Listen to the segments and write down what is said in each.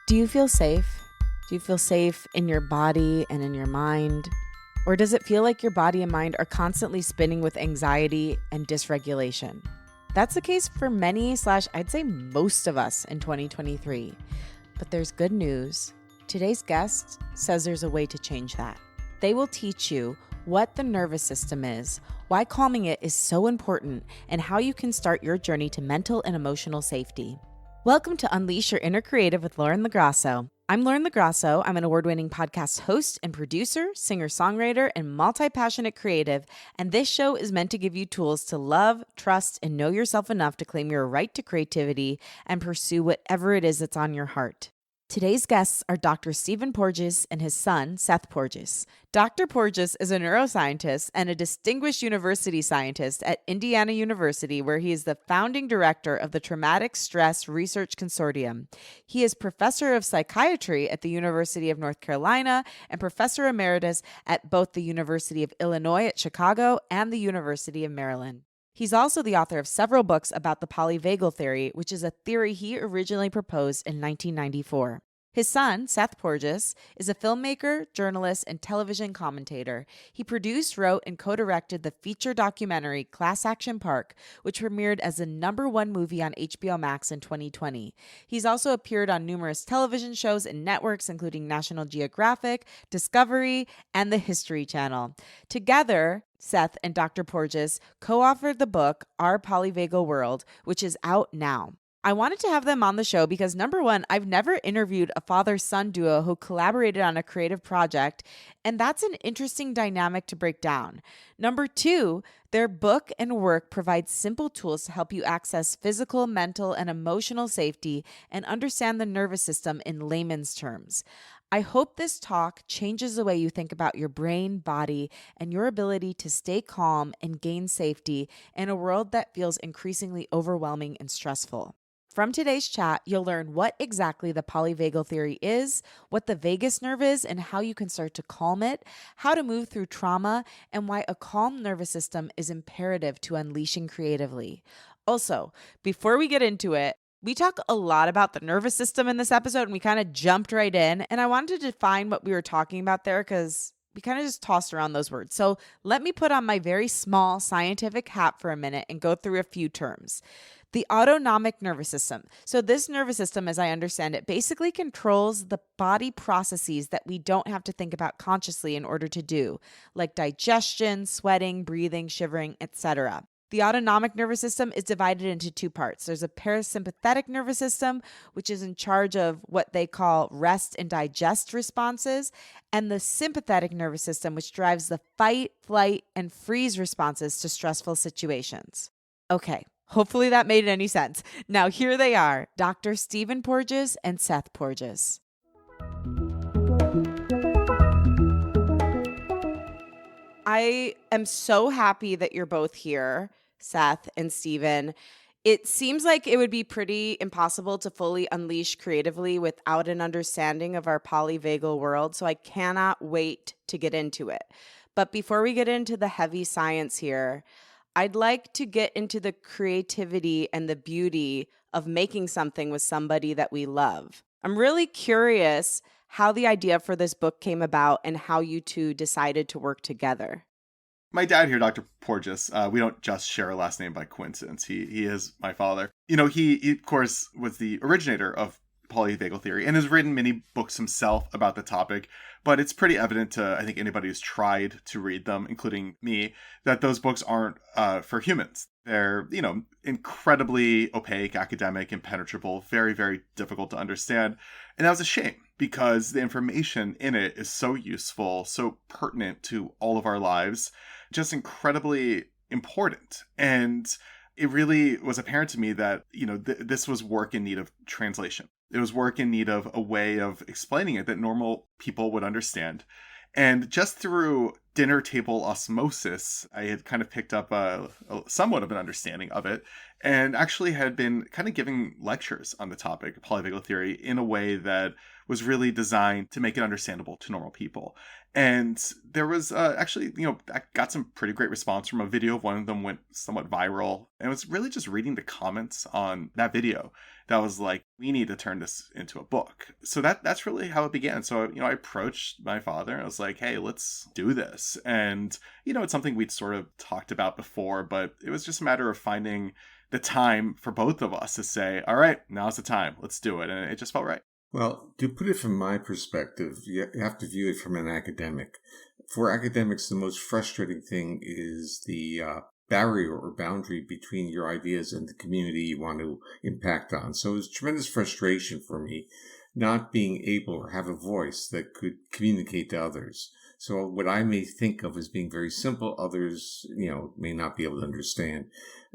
Do you feel safe? Do you feel safe in your body and in your mind? Or does it feel like your body and mind are constantly spinning with anxiety and dysregulation? That's the case for many / I'd say most of us in 2023. But there's good news. Today's guest says there's a way to change that. They will teach you what the nervous system is, why calming it is so important, and how you can start your journey to mental and emotional safety. Welcome to Unleash Your Inner Creative with Lauren LaGrasso. I'm Lauren LaGrasso. I'm an award-winning podcast host and producer, singer-songwriter, and multi-passionate creative, and this show is meant to give you tools to love, trust, and know yourself enough to claim your right to creativity and pursue whatever it is that's on your heart. Today's guests are Dr. Seth Porges and his son, Seth Porges. Dr. Porges is a neuroscientist and a distinguished university scientist at Indiana University, where he is the founding director of the Traumatic Stress Research Consortium. He is Professor of Psychiatry at the University of North Carolina and Professor Emeritus at both the University of Illinois at Chicago and the University of Maryland. He's also the author of several books about the Polyvagal Theory, which is a theory he originally proposed in 1994. His son, Seth Porges, is a filmmaker, journalist, and television commentator. He produced, wrote, and co-directed the feature documentary Class Action Park, which premiered as the #1 movie on HBO Max in 2020. He's also appeared on numerous television shows and networks, including National Geographic, Discovery, and the History Channel. Together, Seth and Dr. Porges co-authored the book Our Polyvagal World, which is out now. I wanted to have them on the show because, number one, I've never interviewed a father-son duo who collaborated on a creative project, and that's an interesting dynamic to break down. Number two, their book and work provides simple tools to help you access physical, mental, and emotional safety and understand the nervous system in layman's terms. I hope this talk changes the way you think about your brain, body, and your ability to stay calm and gain safety in a world that feels increasingly overwhelming and stressful. From today's chat, you'll learn what exactly the polyvagal theory is, what the vagus nerve is and how you can start to calm it, how to move through trauma, and why a calm nervous system is imperative to unleashing creatively. Also, before we get into it, we talk a lot about the nervous system in this episode, and we kind of jumped right in, and I wanted to define what we were talking about there because we kind of just tossed around those words. So let me put on my very small scientific hat for a minute and go through a few terms. The autonomic nervous system. So this nervous system, as I understand it, basically controls the body processes that we don't have to think about consciously in order to do, like digestion, sweating, breathing, shivering, etc. The autonomic nervous system is divided into two parts. There's a parasympathetic nervous system, which is in charge of what they call rest and digest responses, and the sympathetic nervous system, which drives the fight, flight, and freeze responses to stressful situations. Okay. Hopefully that made any sense. Now here they are, Dr. Seth Porges and Seth Porges. I am so happy that you're both here, Seth and Stephen. It seems like it would be pretty impossible to fully unleash creatively without an understanding of our polyvagal world, so I cannot wait to get into it. But before we get into the heavy science here, I'd like to get into the creativity and the beauty of making something with somebody that we love. I'm really curious how the idea for this book came about and how you two decided to work together. My dad here, Dr. Porges, we don't just share a last name by coincidence. He is my father. You know, he of course was the originator of polyvagal theory and has written many books himself about the topic, but it's pretty evident to, I think, anybody who's tried to read them, including me, that those books aren't for humans. They're, incredibly opaque, academic, impenetrable, very, very difficult to understand. And that was a shame because the information in it is so useful, so pertinent to all of our lives, just incredibly important. And it really was apparent to me that, this was work in need of translation. It was work in need of a way of explaining it that normal people would understand. And just through dinner table osmosis, I had kind of picked up a somewhat of an understanding of it and actually had been kind of giving lectures on the topic of polyvagal theory in a way that was really designed to make it understandable to normal people. And there was actually, I got some pretty great response from a video of one of them went somewhat viral. And it was really just reading the comments on that video that was like, we need to turn this into a book. So that's really how it began. So, I approached my father and I was like, hey, let's do this. And, it's something we'd sort of talked about before, but it was just a matter of finding the time for both of us to say, all right, now's the time. Let's do it. And it just felt right. Well, to put it from my perspective, you have to view it from an academic. For academics, the most frustrating thing is the barrier or boundary between your ideas and the community you want to impact on. So it was tremendous frustration for me not being able or have a voice that could communicate to others. So what I may think of as being very simple, others, may not be able to understand.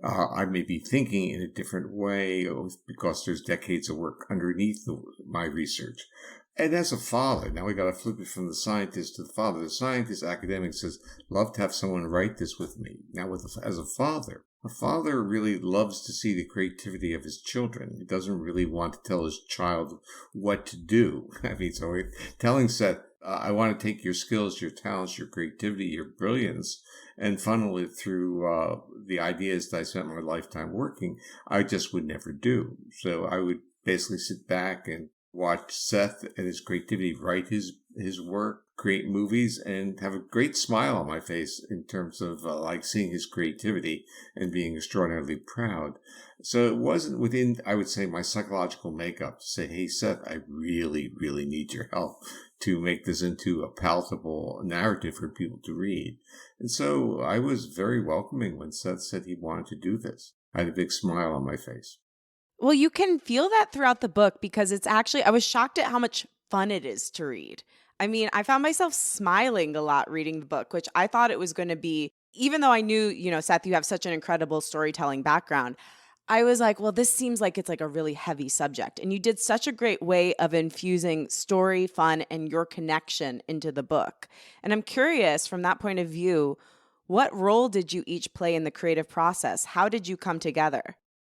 I may be thinking in a different way because there's decades of work underneath my research. And as a father, now we got to flip it from the scientist to the father. The scientist, academic says, love to have someone write this with me. Now, as a father really loves to see the creativity of his children. He doesn't really want to tell his child what to do. So telling Seth, I want to take your skills, your talents, your creativity, your brilliance, and funnel it through the ideas that I spent my lifetime working, I just would never do. So I would basically sit back and watch Seth and his creativity write his work, create movies, and have a great smile on my face in terms of seeing his creativity and being extraordinarily proud. So it wasn't within, I would say, my psychological makeup to say, hey, Seth, I really, really need your help to make this into a palatable narrative for people to read. And so I was very welcoming when Seth said he wanted to do this. I had a big smile on my face. Well, you can feel that throughout the book because it's actually, I was shocked at how much fun it is to read. I mean, I found myself smiling a lot reading the book, which I thought it was going to be, even though I knew, Seth, you have such an incredible storytelling background. I was like, well, this seems like it's like a really heavy subject. And you did such a great way of infusing story, fun, and your connection into the book. And I'm curious, from that point of view, what role did you each play in the creative process? How did you come together?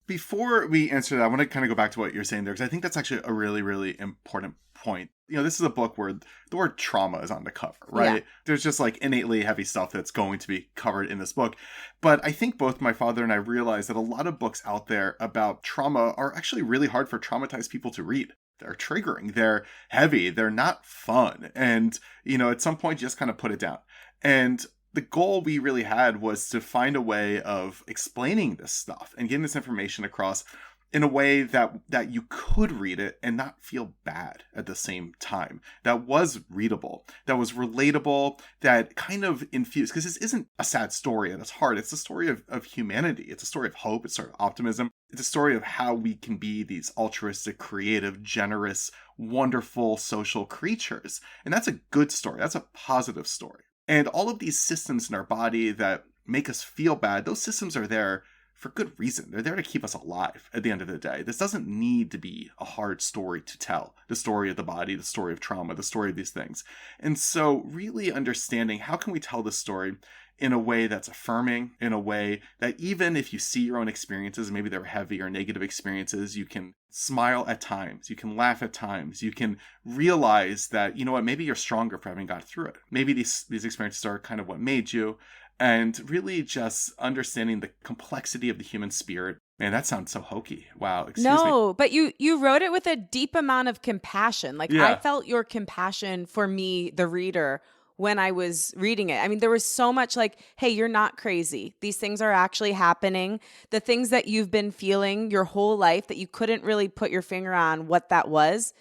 Before we answer that, I want to kind of go back to what you're saying there, because I think that's actually a really, really important point. This is a book where the word trauma is on the cover, right? Yeah. There's just like innately heavy stuff that's going to be covered in this book. But I think both my father and I realized that a lot of books out there about trauma are actually really hard for traumatized people to read. They're triggering, they're heavy, they're not fun. And, at some point, you just kind of put it down. And the goal we really had was to find a way of explaining this stuff and getting this information across in a way that you could read it and not feel bad at the same time. That was readable, that was relatable, that kind of infused, because this isn't a sad story at its heart. It's a story of humanity. It's a story of hope. It's a story of optimism. It's a story of how we can be these altruistic, creative, generous, wonderful social creatures. And that's a good story. That's a positive story. And all of these systems in our body that make us feel bad, those systems are there for good reason. They're there to keep us alive at the end of the day. This doesn't need to be a hard story to tell. The story of the body, the story of trauma, the story of these things. And so really understanding how can we tell this story in a way that's affirming, in a way that even if you see your own experiences, maybe they're heavy or negative experiences, you can smile at times, you can laugh at times, you can realize that, maybe you're stronger for having got through it. Maybe these experiences are kind of what made you, and really just understanding the complexity of the human spirit. Man, that sounds so hokey. Wow. Excuse me. No, but you wrote it with a deep amount of compassion. I felt your compassion for me, the reader, when I was reading it. I mean, there was so much hey, you're not crazy. These things are actually happening. The things that you've been feeling your whole life that you couldn't really put your finger on what that was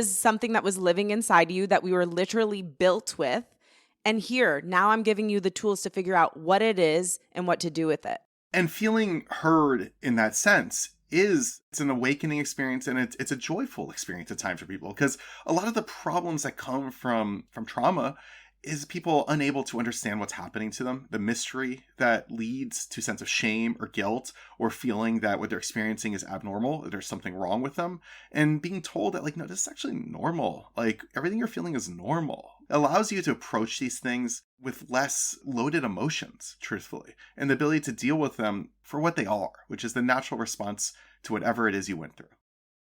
something that was living inside you that we were literally built with. And here, now I'm giving you the tools to figure out what it is and what to do with it. And feeling heard in that sense it's an awakening experience, and it's a joyful experience at times for people, because a lot of the problems that come from trauma is people unable to understand what's happening to them, the mystery that leads to sense of shame or guilt, or feeling that what they're experiencing is abnormal, that there's something wrong with them, and being told that, no, this is actually normal. Everything you're feeling is normal. It allows you to approach these things with less loaded emotions, truthfully, and the ability to deal with them for what they are, which is the natural response to whatever it is you went through.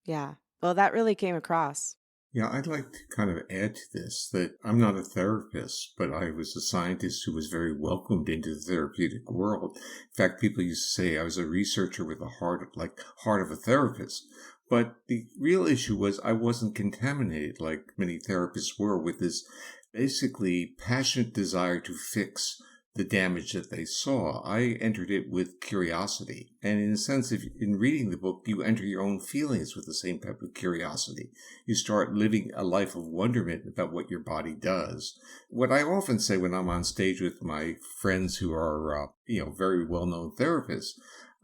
Yeah. Well, that really came across. Yeah, I'd like to kind of add to this that I'm not a therapist, but I was a scientist who was very welcomed into the therapeutic world. In fact, people used to say I was a researcher with a heart of a therapist. But the real issue was I wasn't contaminated like many therapists were with this basically passionate desire to fix the damage that they saw. I entered it with curiosity. And in a sense, if in reading the book, you enter your own feelings with the same type of curiosity. You start living a life of wonderment about what your body does. What I often say when I'm on stage with my friends who are, very well-known therapists,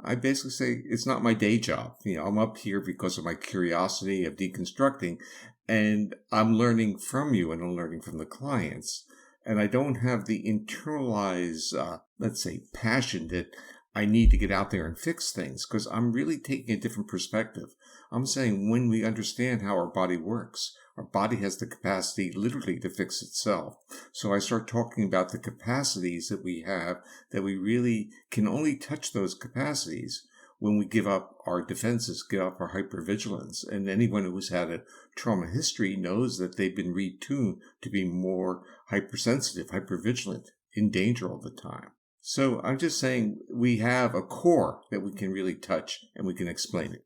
I basically say it's not my day job. I'm up here because of my curiosity of deconstructing, and I'm learning from you and I'm learning from the clients. And I don't have the internalized, let's say, passion that I need to get out there and fix things, because I'm really taking a different perspective. I'm saying when we understand how our body works, our body has the capacity literally to fix itself. So I start talking about the capacities that we have, that we really can only touch those capacities when we give up our defenses, give up our hypervigilance. And anyone who's had a trauma history knows that they've been retuned to be more hypersensitive, hypervigilant, in danger all the time. So I'm just saying we have a core that we can really touch and we can explain it.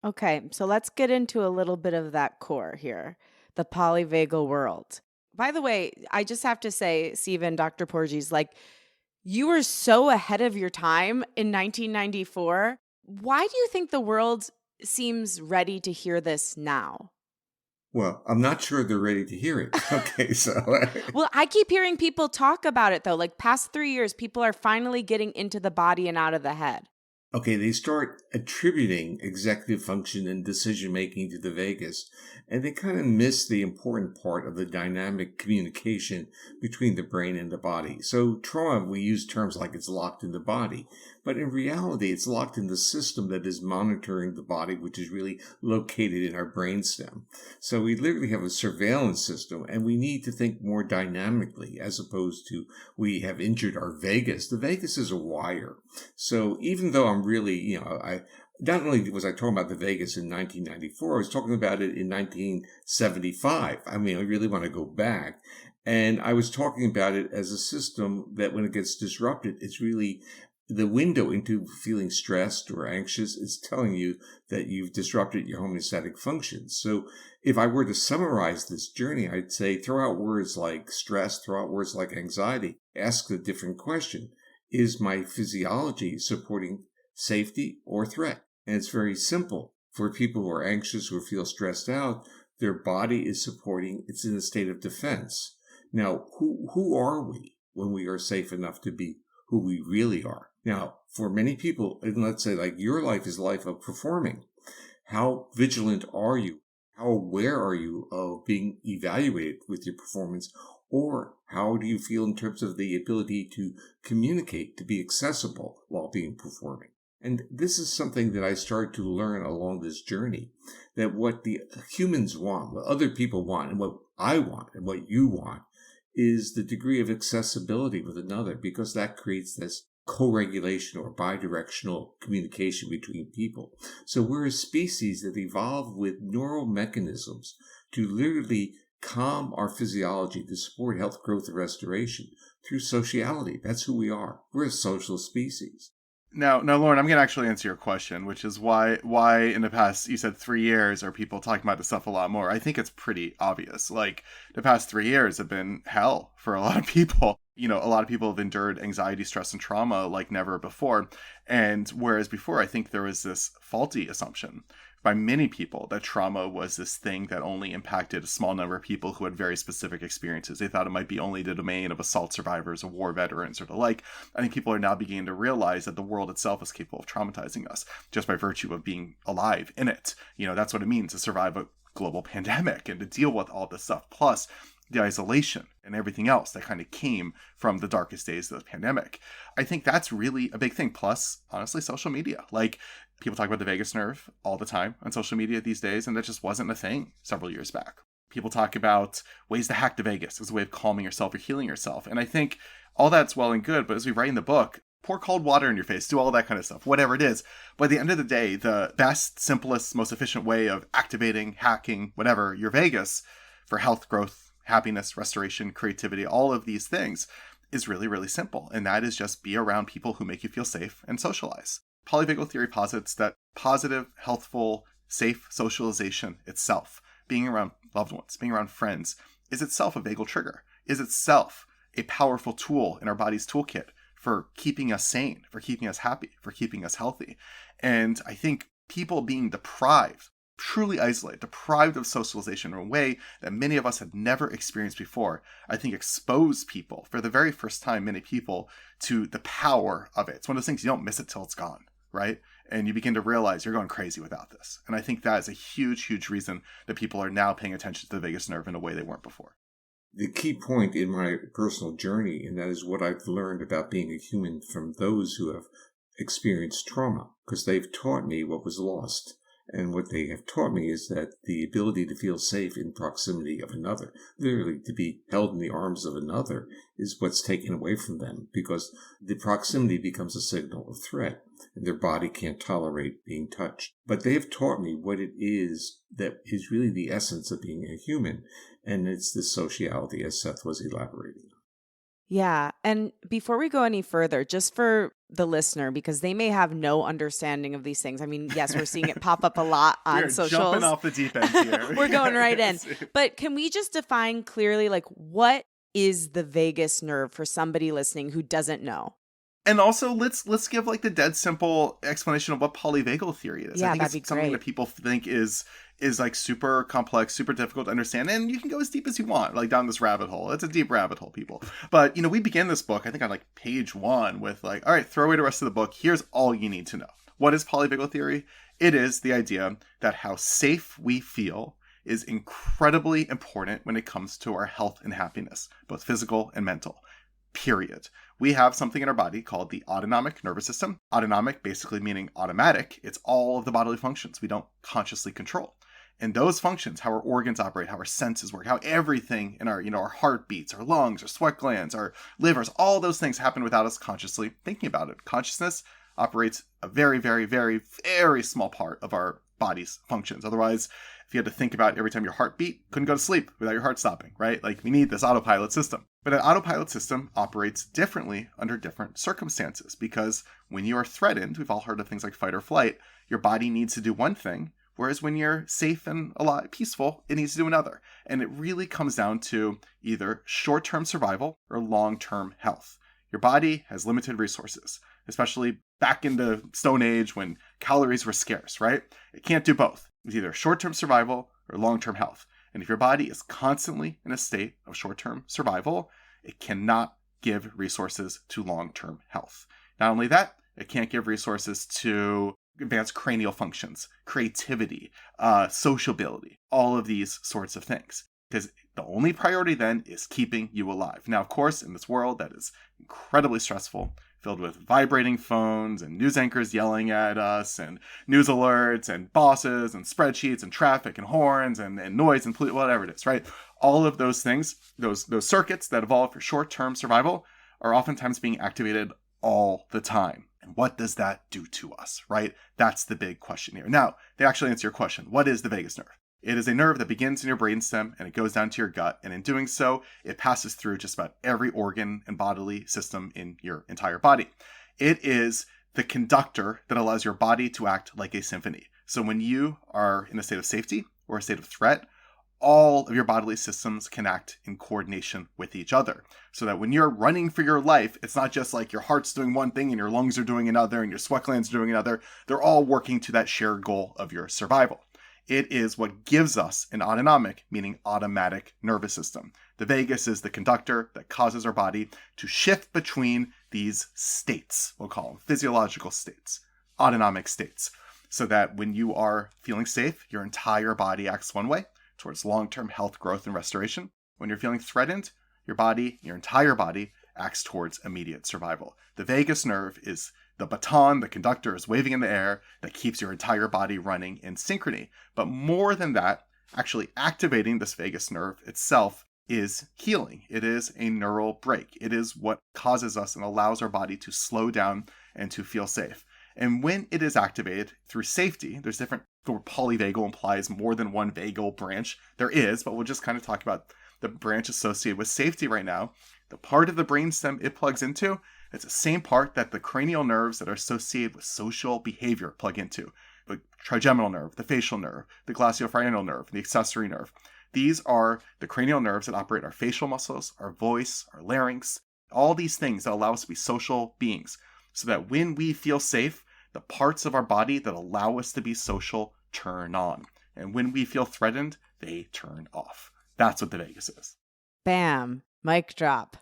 Okay, so let's get into a little bit of that core here, the polyvagal world. By the way, I just have to say, Stephen, Dr. Porges, you were so ahead of your time in 1994. Why do you think the world seems ready to hear this now? Well, I'm not sure they're ready to hear it. Okay, so Well, I keep hearing people talk about it, though. Past 3 years, people are finally getting into the body and out of the head. okay, they start attributing executive function and decision making to the vagus, and they kind of miss the important part of the dynamic communication between the brain and the body. So trauma, we use terms like it's locked in the body, but in reality, it's locked in the system that is monitoring the body, which is really located in our brainstem. So we literally have a surveillance system, and we need to think more dynamically as opposed to we have injured our vagus. The vagus is a wire. So even though I'm really, I not only was I talking about the vagus in 1994, I was talking about it in 1975. I mean, I really want to go back. And I was talking about it as a system that when it gets disrupted, it's really the window into feeling stressed or anxious is telling you that you've disrupted your homeostatic functions. So if I were to summarize this journey, I'd say throw out words like stress, throw out words like anxiety, ask a different question. Is my physiology supporting safety or threat? And it's very simple. For people who are anxious or feel stressed out, their body is supporting, it's in a state of defense. Now, who are we when we are safe enough to be who we really are? Now, for many people, and let's say like your life is a life of performing. How vigilant are you? How aware are you of being evaluated with your performance? Or how do you feel in terms of the ability to communicate, to be accessible while being performing? And this is something that I started to learn along this journey, that what the humans want, what other people want, and what I want, and what you want, is the degree of accessibility with another, because that creates this co-regulation or bidirectional communication between people. So we're a species that evolved with neural mechanisms to literally calm our physiology to support health, growth, and restoration through sociality. That's who we are. We're a social species. Now, Lauren, I'm going to actually answer your question, which is why in the past, you said 3 years, are people talking about this stuff a lot more? I think it's pretty obvious. The past 3 years have been hell for a lot of people. A lot of people have endured anxiety, stress, and trauma like never before. And whereas before, I think there was this faulty assumption by many people that trauma was this thing that only impacted a small number of people who had very specific experiences. They thought it might be only the domain of assault survivors or war veterans or the like. I think people are now beginning to realize that the world itself is capable of traumatizing us just by virtue of being alive in it. That's what it means to survive a global pandemic and to deal with all this stuff. Plus, the isolation and everything else that kind of came from the darkest days of the pandemic. I think that's really a big thing. Plus, honestly, social media. People talk about the vagus nerve all the time on social media these days, and that just wasn't a thing several years back. People talk about ways to hack the vagus as a way of calming yourself or healing yourself. And I think all that's well and good, but as we write in the book, pour cold water in your face, do all that kind of stuff, whatever it is. But at the end of the day, the best, simplest, most efficient way of activating, hacking, whatever, your vagus for health, growth, happiness, restoration, creativity, all of these things is really, really simple. And that is just be around people who make you feel safe and socialize. Polyvagal theory posits that positive, healthful, safe socialization itself, being around loved ones, being around friends, is itself a vagal trigger, is itself a powerful tool in our body's toolkit for keeping us sane, for keeping us happy, for keeping us healthy. And I think people being deprived, truly isolated, deprived of socialization in a way that many of us have never experienced before, I think expose people, for the very first time, many people, to the power of it. It's one of those things you don't miss it till it's gone, right? And you begin to realize you're going crazy without this. And I think that is a huge, huge reason that people are now paying attention to the vagus nerve in a way they weren't before. The key point in my personal journey, and that is what I've learned about being a human from those who have experienced trauma, because they've taught me what was lost. And what they have taught me is that the ability to feel safe in proximity of another, literally to be held in the arms of another, is what's taken away from them, because the proximity becomes a signal of threat, and their body can't tolerate being touched. But they have taught me what it is that is really the essence of being a human, and it's the sociality, as Seth was elaborating. Yeah. And before we go any further, just for the listener, because they may have no understanding of these things. I mean, yes, we're seeing it pop up a lot on We're socials. jumping off the deep end here. We're going right in. But can we just define clearly, like, what is the vagus nerve for somebody listening who doesn't know? And also, let's give like the dead simple explanation of what polyvagal theory is. Yeah, I think that'd it's be something great. that people think is like super complex, super difficult to understand, and you can go as deep as you want, like down this rabbit hole. It's a deep rabbit hole, people. But we begin this book, I think on like page 1 with like, all right, throw away the rest of the book. Here's all you need to know. What is polyvagal theory? It is the idea that how safe we feel is incredibly important when it comes to our health and happiness, both physical and mental. Period. We have something in our body called the autonomic nervous system. Autonomic basically meaning automatic. It's all of the bodily functions we don't consciously control. And those functions, how our organs operate, how our senses work, how everything in our, our heartbeats, our lungs, our sweat glands, our livers, all those things happen without us consciously thinking about it. Consciousness operates a very, very, very, very small part of our body's functions. Otherwise, if you had to think about every time your heart beat, couldn't go to sleep without your heart stopping, right? Like we need this autopilot system. But an autopilot system operates differently under different circumstances because when you are threatened, we've all heard of things like fight or flight, your body needs to do one thing, whereas when you're safe and alive, peaceful, it needs to do another. And it really comes down to either short-term survival or long-term health. Your body has limited resources, especially back in the Stone Age when calories were scarce, right? It can't do both. It's either short-term survival or long-term health. And if your body is constantly in a state of short-term survival, it cannot give resources to long-term health. Not only that, it can't give resources to advanced cranial functions, creativity, sociability, all of these sorts of things. Because the only priority then is keeping you alive. Now, of course, in this world that is incredibly stressful, filled with vibrating phones and news anchors yelling at us and news alerts and bosses and spreadsheets and traffic and horns and noise and whatever it is, right? All of those things, those circuits that evolve for short-term survival are oftentimes being activated all the time. And what does that do to us, right? That's the big question here. Now, they actually answer your question. What is the vagus nerve? It is a nerve that begins in your brainstem and it goes down to your gut. And in doing so, it passes through just about every organ and bodily system in your entire body. It is the conductor that allows your body to act like a symphony. So when you are in a state of safety or a state of threat, all of your bodily systems can act in coordination with each other. So that when you're running for your life, it's not just like your heart's doing one thing and your lungs are doing another and your sweat glands are doing another. They're all working to that shared goal of your survival. It is what gives us an autonomic, meaning automatic nervous system. The vagus is the conductor that causes our body to shift between these states, we'll call them physiological states, autonomic states, so that when you are feeling safe, your entire body acts one way towards long-term health, growth, and restoration. When you're feeling threatened, your entire body acts towards immediate survival. The vagus nerve is the baton, the conductor is waving in the air that keeps your entire body running in synchrony. But more than that, actually activating this vagus nerve itself is healing. It is a neural break. It is what causes us and allows our body to slow down and to feel safe. And when it is activated through safety, there's different, the word polyvagal implies more than one vagal branch. There is, but we'll just kind of talk about the branch associated with safety right now. The part of the brainstem it plugs into, it's the same part that the cranial nerves that are associated with social behavior plug into. The trigeminal nerve, the facial nerve, the glosopharyngeal nerve, the accessory nerve. These are the cranial nerves that operate our facial muscles, our voice, our larynx, all these things that allow us to be social beings. So that when we feel safe, the parts of our body that allow us to be social turn on. And when we feel threatened, they turn off. That's what the vagus is. Bam. Mic drop.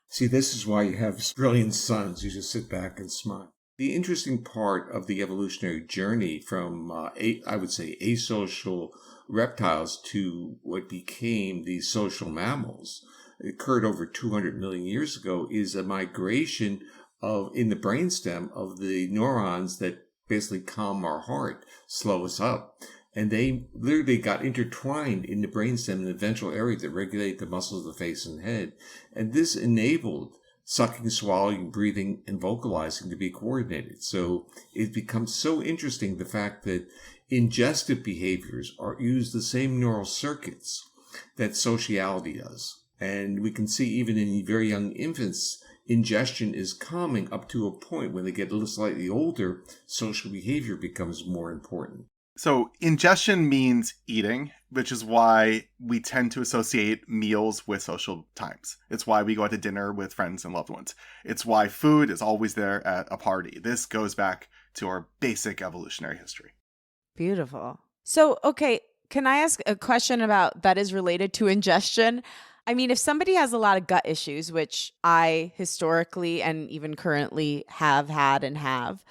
See, this is why you have brilliant sons. You just sit back and smile. The interesting part of the evolutionary journey from, I would say, asocial reptiles to what became the social mammals, it occurred over 200 million years ago, is a migration in the brainstem of the neurons that basically calm our heart, slow us up. And they literally got intertwined in the brainstem in the ventral area that regulate the muscles of the face and head. And this enabled sucking, swallowing, breathing, and vocalizing to be coordinated. So it becomes so interesting, the fact that ingestive behaviors use the same neural circuits that sociality does. And we can see even in very young infants, ingestion is calming up to a point. When they get a little slightly older, social behavior becomes more important. So ingestion means eating, which is why we tend to associate meals with social times. It's why we go out to dinner with friends and loved ones. It's why food is always there at a party. This goes back to our basic evolutionary history. Beautiful. So, okay, can I ask a question about that is related to ingestion? I mean, if somebody has a lot of gut issues, which I historically and even currently have had and have,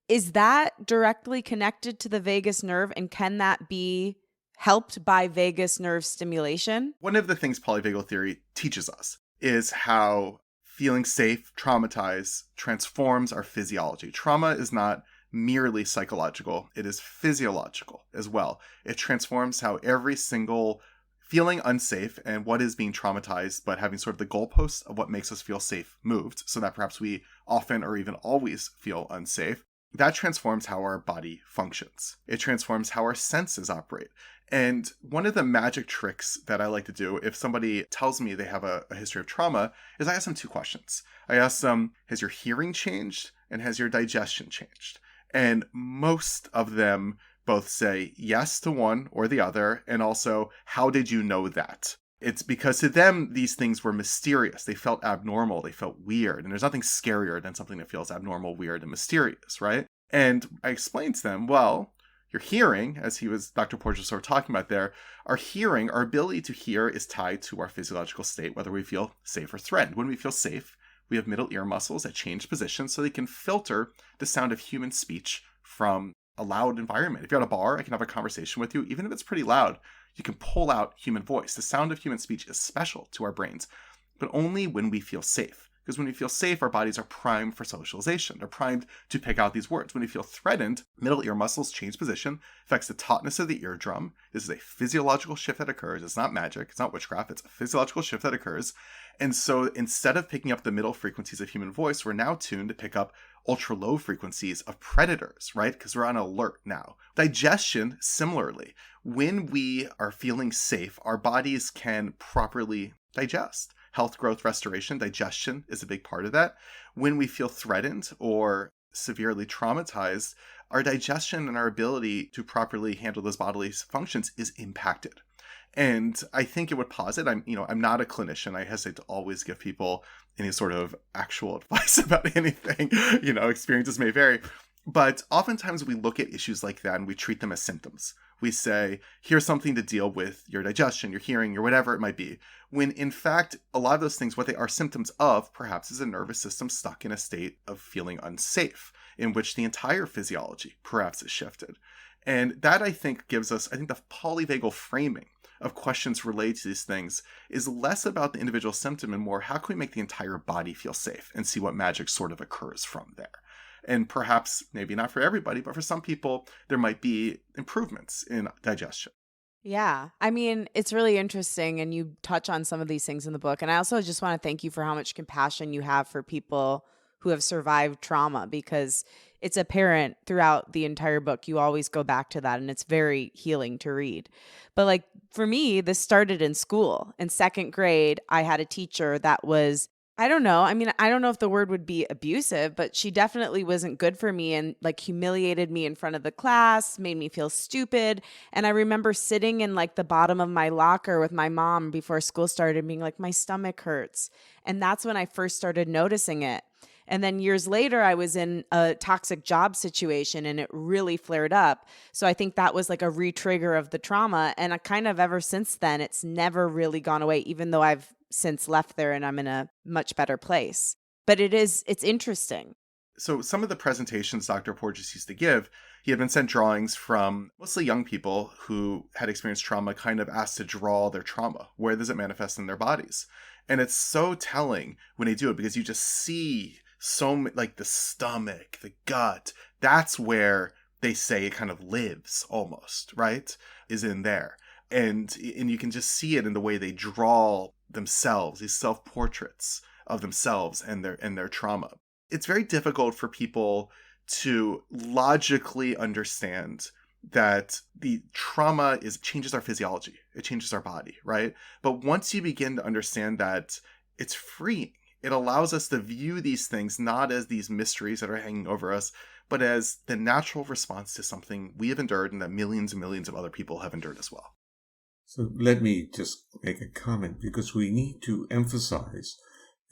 is that directly connected to the vagus nerve, and can that be helped by vagus nerve stimulation? One of the things polyvagal theory teaches us is how feeling safe, traumatized, transforms our physiology. Trauma is not merely psychological, it is physiological as well. It transforms how every single feeling unsafe and what is being traumatized, but having sort of the goalposts of what makes us feel safe moved, so that perhaps we often or even always feel unsafe. That transforms how our body functions. It transforms how our senses operate. And one of the magic tricks that I like to do if somebody tells me they have a history of trauma is I ask them two questions. I ask them, has your hearing changed and has your digestion changed? And most of them both say yes to one or the other, and also, how did you know that? It's because to them, these things were mysterious. They felt abnormal. They felt weird. And there's nothing scarier than something that feels abnormal, weird, and mysterious, right? And I explained to them, well, your hearing, as Dr. Porges sort of talking about there, our hearing, our ability to hear is tied to our physiological state, whether we feel safe or threatened. When we feel safe, we have middle ear muscles that change position so they can filter the sound of human speech from a loud environment. If you're at a bar, I can have a conversation with you, even if it's pretty loud. You can pull out human voice. The sound of human speech is special to our brains, but only when we feel safe. Because when we feel safe, our bodies are primed for socialization. They're primed to pick out these words. When we feel threatened, middle ear muscles change position, affects the tautness of the eardrum. This is a physiological shift that occurs. It's not magic. It's not witchcraft. It's a physiological shift that occurs. And so instead of picking up the middle frequencies of human voice, we're now tuned to pick up ultra low frequencies of predators, right? Because we're on alert now. Digestion, similarly, when we are feeling safe, our bodies can properly digest. Health, growth, restoration, digestion is a big part of that. When we feel threatened or severely traumatized, our digestion and our ability to properly handle those bodily functions is impacted. And I think it would posit, I'm not a clinician. I hesitate to always give people any sort of actual advice about anything. Experiences may vary. But oftentimes we look at issues like that and we treat them as symptoms. We say, here's something to deal with your digestion, your hearing, or whatever it might be. When in fact, a lot of those things, what they are symptoms of, perhaps is a nervous system stuck in a state of feeling unsafe, in which the entire physiology perhaps is shifted. And that, I think, gives us, the polyvagal framing of questions related to these things is less about the individual symptom and more, how can we make the entire body feel safe and see what magic sort of occurs from there? And perhaps, maybe not for everybody, but for some people, there might be improvements in digestion. Yeah. I mean, it's really interesting, and you touch on some of these things in the book. And I also just want to thank you for how much compassion you have for people who have survived trauma, because it's apparent throughout the entire book. You always go back to that, and it's very healing to read. But like for me, this started in school. In second grade, I had a teacher that was, I don't know. I mean, I don't know if the word would be abusive, but she definitely wasn't good for me and like humiliated me in front of the class, made me feel stupid. And I remember sitting in like the bottom of my locker with my mom before school started and being like, my stomach hurts. And that's when I first started noticing it. And then years later, I was in a toxic job situation and it really flared up. So I think that was like a re-trigger of the trauma. And I kind of ever since then, it's never really gone away, even though I've since left there and I'm in a much better place. But it's interesting. So some of the presentations Dr. Porges used to give, he had been sent drawings from mostly young people who had experienced trauma, kind of asked to draw their trauma. Where does it manifest in their bodies? And it's so telling when they do it, because you just see like the stomach, the gut. That's where they say it kind of lives almost, right? Is in there. And you can just see it in the way they draw themselves, these self-portraits of themselves and their trauma. It's very difficult for people to logically understand that the trauma changes our physiology. It changes our body, right? But once you begin to understand that, it's freeing. It allows us to view these things not as these mysteries that are hanging over us, but as the natural response to something we have endured and that millions and millions of other people have endured as well. So let me just make a comment, because we need to emphasize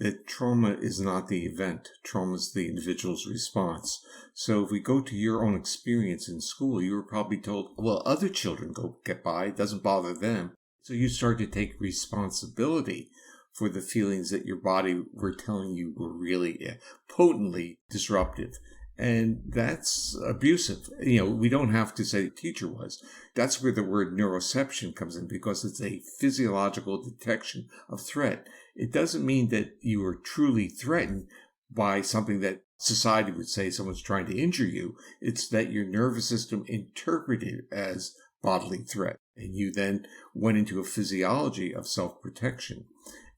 that trauma is not the event. Trauma is the individual's response. So if we go to your own experience in school, you were probably told, well, other children get by, it doesn't bother them. So you start to take responsibility for the feelings that your body were telling you were really potently disruptive. And that's abusive. We don't have to say the teacher was. That's where the word neuroception comes in, because it's a physiological detection of threat. It doesn't mean that you are truly threatened by something that society would say someone's trying to injure you. It's that your nervous system interpreted it as bodily threat. And you then went into a physiology of self-protection.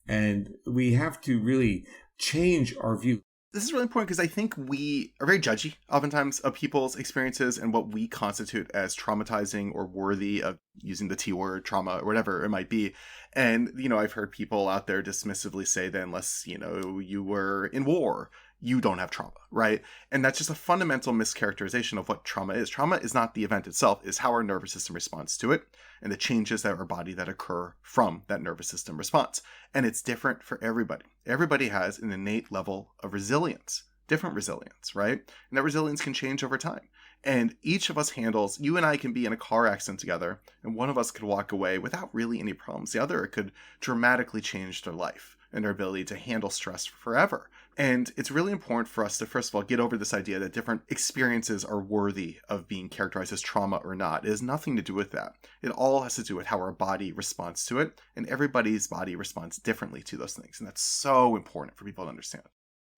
And we have to really change our view. This is really important because I think we are very judgy oftentimes of people's experiences and what we constitute as traumatizing or worthy of using the T word, trauma, or whatever it might be. And, I've heard people out there dismissively say that unless, you were in war, you don't have trauma, right? And that's just a fundamental mischaracterization of what trauma is. Trauma is not the event itself, it's how our nervous system responds to it and the changes that our body that occur from that nervous system response. And it's different for everybody. Everybody has an innate level of resilience, different resilience, right? And that resilience can change over time. And each of us you and I can be in a car accident together, and one of us could walk away without really any problems. The other could dramatically change their life and their ability to handle stress forever. And it's really important for us to, first of all, get over this idea that different experiences are worthy of being characterized as trauma or not. It has nothing to do with that. It all has to do with how our body responds to it, and everybody's body responds differently to those things. And that's so important for people to understand.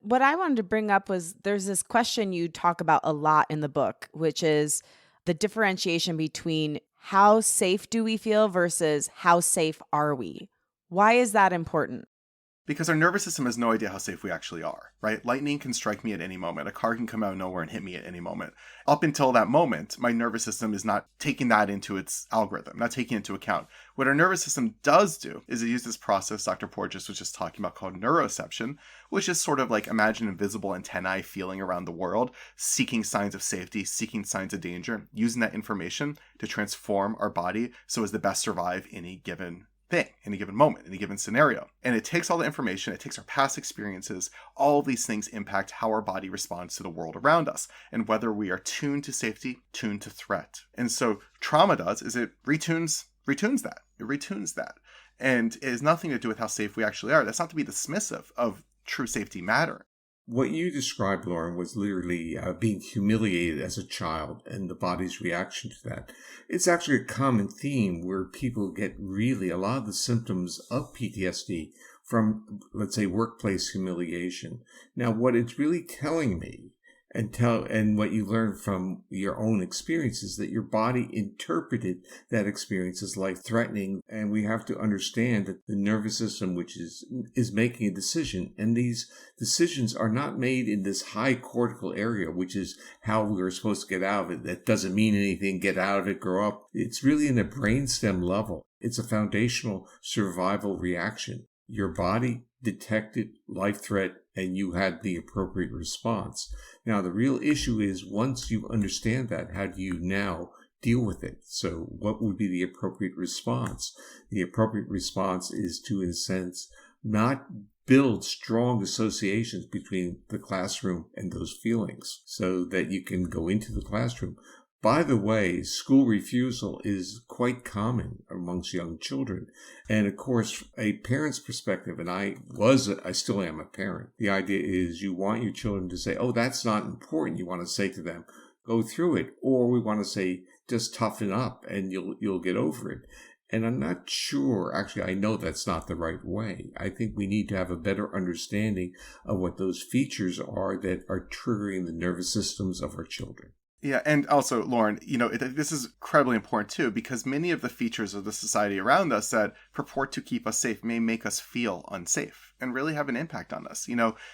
What I wanted to bring up was there's this question you talk about a lot in the book, which is the differentiation between how safe do we feel versus how safe are we? Why is that important? Because our nervous system has no idea how safe we actually are, right? Lightning can strike me at any moment. A car can come out of nowhere and hit me at any moment. Up until that moment, my nervous system is not taking that into its algorithm, not taking it into account. What our nervous system does do is it uses this process Dr. Porges was just talking about called neuroception, which is sort of like imagine invisible antennae feeling around the world, seeking signs of safety, seeking signs of danger, using that information to transform our body so as to best survive any given thing, any given moment, any given scenario. And it takes all the information, it takes our past experiences, all of these things impact how our body responds to the world around us and whether we are tuned to safety, tuned to threat. And so trauma does is it retunes that. It retunes that. And it has nothing to do with how safe we actually are. That's not to be dismissive of true safety matter. What you described, Lauren, was literally being humiliated as a child and the body's reaction to that. It's actually a common theme where people get really a lot of the symptoms of PTSD from, let's say, workplace humiliation. Now, what it's really telling me, and what you learn from your own experiences, that your body interpreted that experience as life-threatening. And we have to understand that the nervous system, which is making a decision, and these decisions are not made in this high cortical area, which is how we're supposed to get out of it. That doesn't mean anything, get out of it, grow up. It's really in a brainstem level. It's a foundational survival reaction. Your body detected life threat and you had the appropriate response. Now, the real issue is, once you understand that, how do you now deal with it? So what would be the appropriate response? The appropriate response is to, in a sense, not build strong associations between the classroom and those feelings so that you can go into the classroom. By the way, school refusal is quite common amongst young children. And of course, a parent's perspective, and I still am a parent, the idea is you want your children to say, oh, that's not important. You want to say to them, go through it. Or we want to say, just toughen up and you'll get over it. And I'm not sure, actually, I know that's not the right way. I think we need to have a better understanding of what those features are that are triggering the nervous systems of our children. Yeah, and also, Lauren, this is incredibly important too, because many of the features of the society around us that purport to keep us safe may make us feel unsafe and really have an impact on us.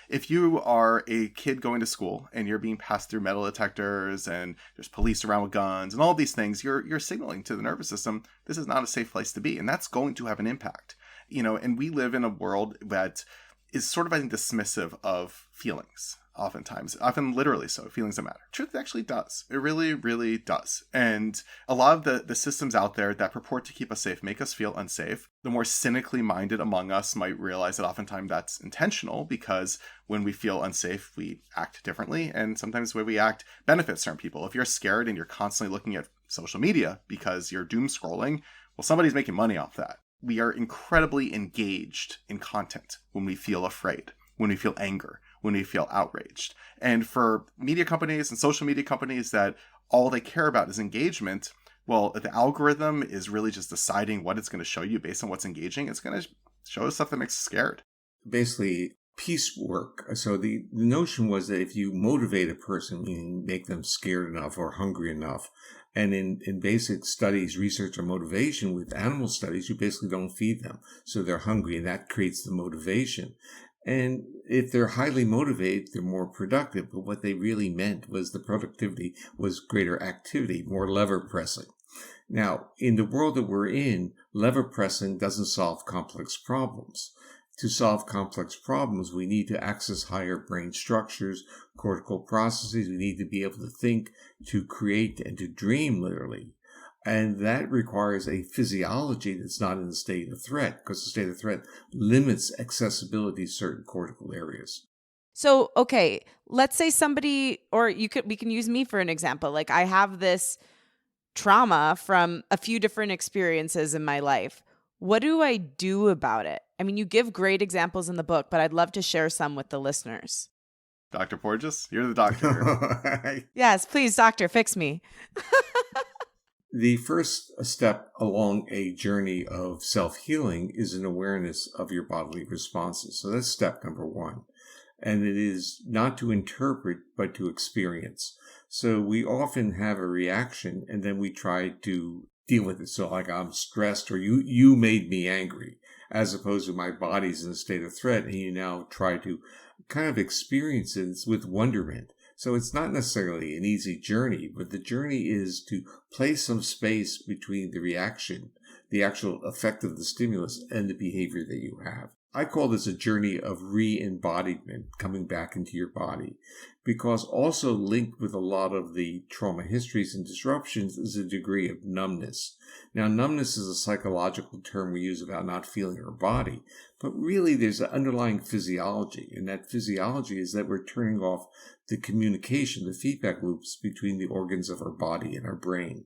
If you are a kid going to school and you're being passed through metal detectors and there's police around with guns and all these things, you're signaling to the nervous system, this is not a safe place to be. And that's going to have an impact. And we live in a world that is sort of, I think, dismissive of feelings. Oftentimes, often literally so, feelings don't matter. Truth actually does. It really, really does. And a lot of the systems out there that purport to keep us safe make us feel unsafe. The more cynically minded among us might realize that oftentimes that's intentional, because when we feel unsafe, we act differently. And sometimes the way we act benefits certain people. If you're scared and you're constantly looking at social media because you're doom scrolling, well, somebody's making money off that. We are incredibly engaged in content when we feel afraid, when we feel anger, when we feel outraged. And for media companies and social media companies that all they care about is engagement, well, the algorithm is really just deciding what it's going to show you based on what's engaging. It's going to show us stuff that makes us scared. Basically, piecework. So the notion was that if you motivate a person, meaning make them scared enough or hungry enough, and in basic studies, research on motivation with animal studies, you basically don't feed them. So they're hungry, and that creates the motivation. And if they're highly motivated, they're more productive. But what they really meant was the productivity was greater activity, more lever pressing. Now, in the world that we're in, lever pressing doesn't solve complex problems. To solve complex problems, we need to access higher brain structures, cortical processes. We need to be able to think, to create, and to dream, literally. And that requires a physiology that's not in the state of threat, because the state of threat limits accessibility to certain cortical areas. So, okay, let's say somebody, or we can use me for an example. Like, I have this trauma from a few different experiences in my life. What do I do about it? I mean, you give great examples in the book, but I'd love to share some with the listeners. Dr. Porges, you're the doctor here. Yes, please, doctor, fix me. The first step along a journey of self-healing is an awareness of your bodily responses. So that's step number one. And it is not to interpret, but to experience. So we often have a reaction and then we try to deal with it. So like, I'm stressed, or you made me angry, as opposed to my body's in a state of threat. And you now try to kind of experience it with wonderment. So it's not necessarily an easy journey, but the journey is to place some space between the reaction, the actual effect of the stimulus, and the behavior that you have. I call this a journey of re-embodiment, coming back into your body, because also linked with a lot of the trauma histories and disruptions is a degree of numbness. Now, numbness is a psychological term we use about not feeling our body, but really there's an underlying physiology, and that physiology is that we're turning off the communication, the feedback loops between the organs of our body and our brain.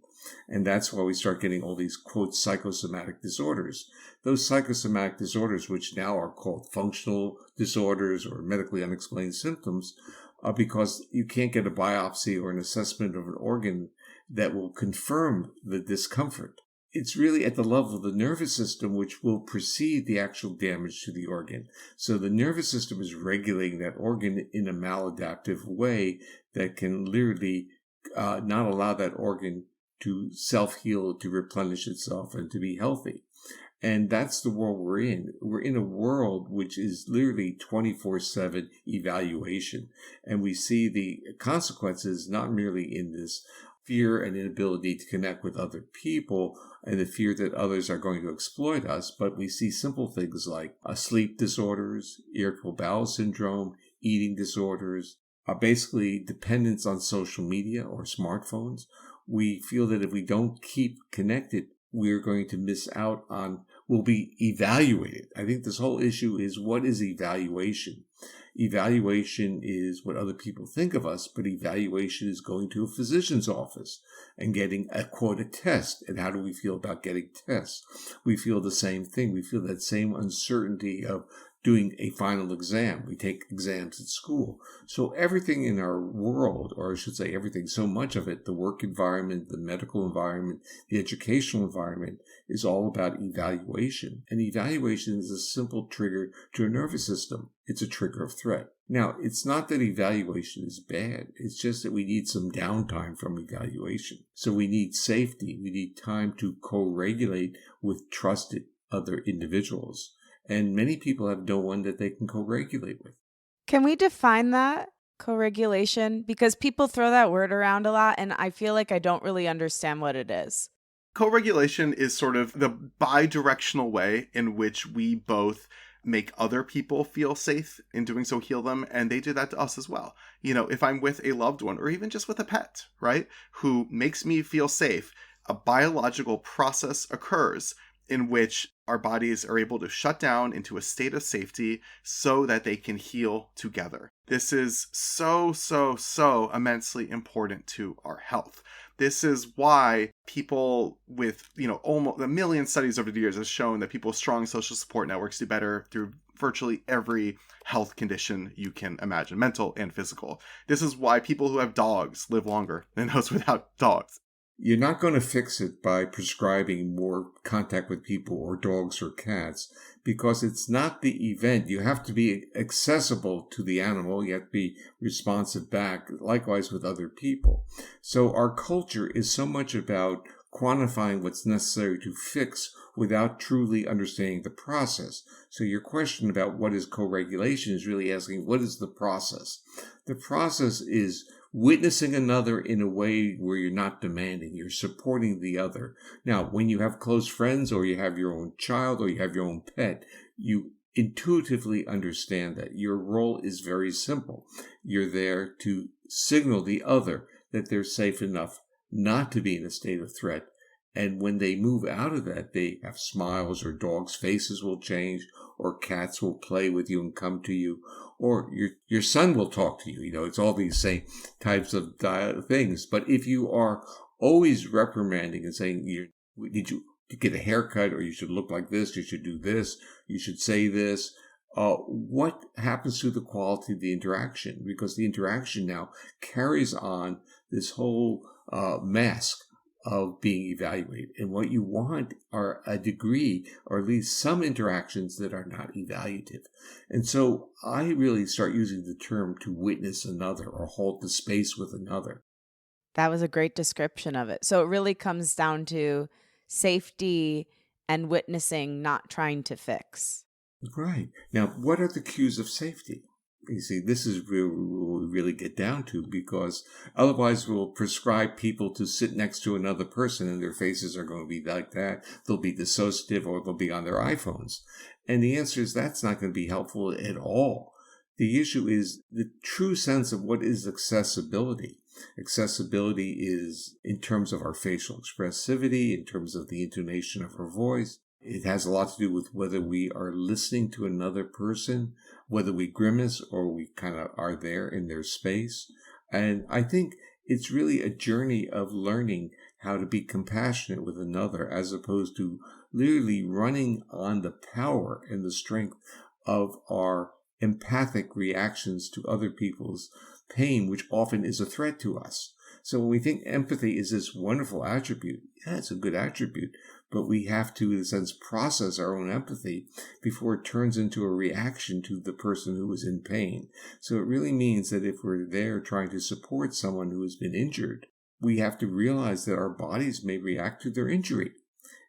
And that's why we start getting all these, quote, psychosomatic disorders. Those psychosomatic disorders, which now are called functional disorders or medically unexplained symptoms, are because you can't get a biopsy or an assessment of an organ that will confirm the discomfort. it's really at the level of the nervous system which will precede the actual damage to the organ. So the nervous system is regulating that organ in a maladaptive way that can literally not allow that organ to self-heal, to replenish itself, and to be healthy. And that's the world we're in. We're in a world which is literally 24/7 evaluation. And we see the consequences not merely in this fear and inability to connect with other people and the fear that others are going to exploit us, but we see simple things like sleep disorders, irritable bowel syndrome, eating disorders, basically dependence on social media or smartphones. We feel that if we don't keep connected, we're going to miss out on, will be evaluated. I think this whole issue is, what is evaluation? Evaluation is what other people think of us, but evaluation is going to a physician's office and getting a test. And how do we feel about getting tests? We feel the same thing. We feel that same uncertainty of doing a final exam. We take exams at school. So everything in our world, or I should say everything, so much of it, the work environment, the medical environment, the educational environment, is all about evaluation. And evaluation is a simple trigger to a nervous system. It's a trigger of threat. Now, it's not that evaluation is bad. It's just that we need some downtime from evaluation. So we need safety. We need time to co-regulate with trusted other individuals. And many people have no one that they can co-regulate with. Can we define that, co-regulation? Because people throw that word around a lot, and I feel like I don't really understand what it is. Co-regulation is sort of the bi-directional way in which we both make other people feel safe, in doing so heal them, and they do that to us as well. You know, if I'm with a loved one, or even just with a pet, right, who makes me feel safe, a biological process occurs in which our bodies are able to shut down into a state of safety so that they can heal together. This is so immensely important to our health. This is why people with, almost a million studies over the years have shown that people with strong social support networks do better through virtually every health condition you can imagine, mental and physical. This is why people who have dogs live longer than those without dogs. You're not going to fix it by prescribing more contact with people or dogs or cats, because it's not the event. You have to be accessible to the animal. You have to be responsive back, likewise with other people. So our culture is so much about quantifying what's necessary to fix without truly understanding the process. So your question about what is co-regulation is really asking, what is the process? The process is witnessing another in a way where you're not demanding, you're supporting the other. Now, when you have close friends, or you have your own child, or you have your own pet, you intuitively understand that your role is very simple. You're there to signal the other that they're safe enough not to be in a state of threat. And when they move out of that, they have smiles, or dogs' faces will change, or cats will play with you and come to you, or your son will talk to you. It's all these same types of things. But if you are always reprimanding and saying, did you get a haircut, or you should look like this, you should do this, you should say this, what happens to the quality of the interaction? Because the interaction now carries on this whole mask of being evaluated. And what you want are a degree, or at least some interactions that are not evaluative. And so I really start using the term to witness another, or hold the space with another. That was a great description of it. So it really comes down to safety and witnessing, not trying to fix. Right. Now, what are the cues of safety? You see, this is where we really get down to, because otherwise we'll prescribe people to sit next to another person and their faces are going to be like that. They'll be dissociative, or they'll be on their iPhones. And the answer is that's not going to be helpful at all. The issue is the true sense of what is accessibility. Accessibility is in terms of our facial expressivity, in terms of the intonation of our voice. It has a lot to do with whether we are listening to another person, whether we grimace, or we kind of are there in their space. And I think it's really a journey of learning how to be compassionate with another, as opposed to literally running on the power and the strength of our empathic reactions to other people's pain, which often is a threat to us. So when we think empathy is this wonderful attribute, yeah, it's a good attribute, but we have to, in a sense, process our own empathy before it turns into a reaction to the person who is in pain. So it really means that if we're there trying to support someone who has been injured, we have to realize that our bodies may react to their injury.